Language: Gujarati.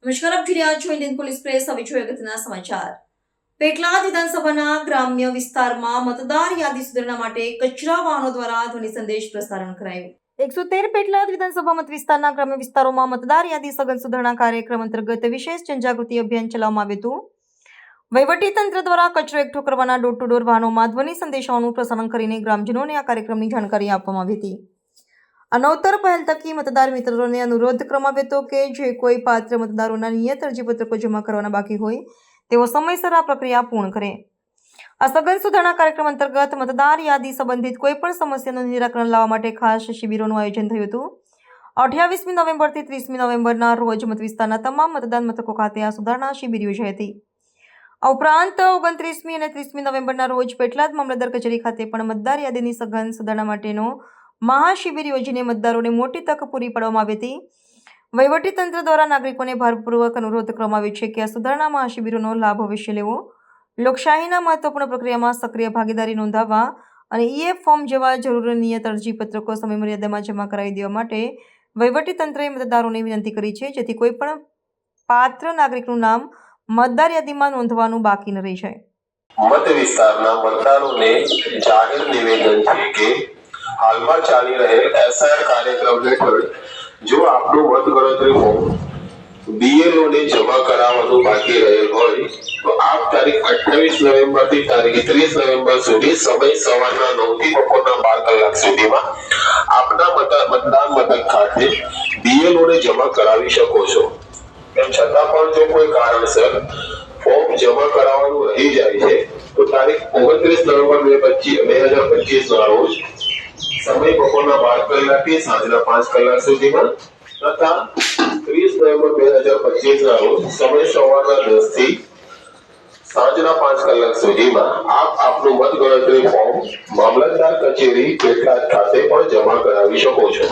નમસ્કાર, આપ જોઈ રહ્યા છો ઇન્ડિયન પોલીસ પ્રેસ. હવે જોઈએ અગત્યના સમાચાર. પેટલાદ વિધાનસભાના ગ્રામ્ય વિસ્તારમાં મતદાર યાદી સુધારણા માટે કચરા વાહનો દ્વારા ધ્વનિ સંદેશ પ્રસારણ કરાયું. 113 પેટલાદ વિધાનસભા મત વિસ્તારના ગ્રામ્ય વિસ્તારોમાં મતદાર યાદી સઘન સુધારણા કાર્યક્રમ અંતર્ગત વિશેષ જનજાગૃતિ અભિયાન ચલાવવામાં આવ્યું હતું. વહીવટી તંત્ર દ્વારા કચરો એકઠો કરવાના ડોર ટુ ડોર વાહનોમાં ધ્વનિ સંદેશાઓનું પ્રસારણ કરીને ગ્રામજનોને આ કાર્યક્રમની જાણકારી આપવામાં આવી હતી. આ નવતર પહેલ થકી મતદાર મિત્રોને અનુરોધ કરવામાં આવ્યો હતો કે જે કોઈ પાત્ર મતદારોના નિયત અરજીપત્રકો જમા કરવાના બાકી હોય તેઓ સમયસર આ પ્રક્રિયા પૂર્ણ કરે. આ સઘન સુધારણા કાર્યક્રમ અંતર્ગત મતદાર યાદી સંબંધિત કોઈપણ સમસ્યાનું નિરાકરણ લાવવા માટે ખાસ શિબિરોનું આયોજન થયું હતું. 28મી નવેમ્બરથી 30મી નવેમ્બરના રોજ મત વિસ્તારના તમામ મતદાન મથકો ખાતે આ સુધારણા શિબિર યોજાઈ હતી. આ ઉપરાંત 29મી અને 30મી નવેમ્બરના રોજ પેટલાદ મામલતદાર કચેરી ખાતે પણ મતદાર યાદીની સઘન સુધારણા માટેનો મહાશિબિર યોજીને મતદારોને મોટી તક પૂરી પાડવામાં આવી હતી. વહીવટી તંત્ર દ્વારા નાગરિકોને ભારપૂર્વક અનુરોધ કરવામાં આવ્યો છે કે આ સુધારણા મહાશિબિરોનો લાભ અવશ્ય લેવો, લોકશાહીના મહત્વપૂર્ણ પ્રક્રિયામાં સક્રિય ભાગીદારી નોંધાવવા અને ઈએફ ફોર્મ જેવા જરૂરી નિયત અરજીપત્રકો સમયમર્યાદામાં જમા કરાવી દેવા માટે વહીવટી તંત્રએ મતદારોને વિનંતી કરી છે, જેથી કોઈપણ પાત્ર નાગરિકનું નામ મતદાર યાદીમાં નોંધવાનું બાકી ન રહી જાય. મત વિસ્તારના મતદારોને જાહેર નિવેદન છે કે હાલમાં ચાલી રહેલ એસઆઈઆર કાર્યક્રમ હેઠળ જો આપનું મતગણતરી ફોર્મ બીએલઓ ને જમા કરાવવાનું બાકી રહેલ હોય તો આપ તારીખ 28 નવેમ્બરથી તારીખ 30 નવેમ્બર સુધી સમય સવારના 9 થી બપોરના 12 કલાક સુધીમાં આપના મતદાન મથક ખાતે બીએલઓ ને જમા કરાવી શકો છો. એમ છતાં પણ જો કોઈ કારણસર ફોર્મ જમા કરાવવાનું રહી જાય છે તો તારીખ 29 નવેમ્બર 2025 ના રોજ સમય બપોરના 12 કલાકથી સાંજના 5 કલાક સુધીમાં તથા 30 નવેમ્બર 2025 ના રોજ સમય સવારના 10 થી સાંજના 5 કલાક સુધીમાં આપ આપનું મતગણતરી ફોર્મ મામલતદાર કચેરી પેટલાદ ખાતે પણ જમા કરાવી શકો છો.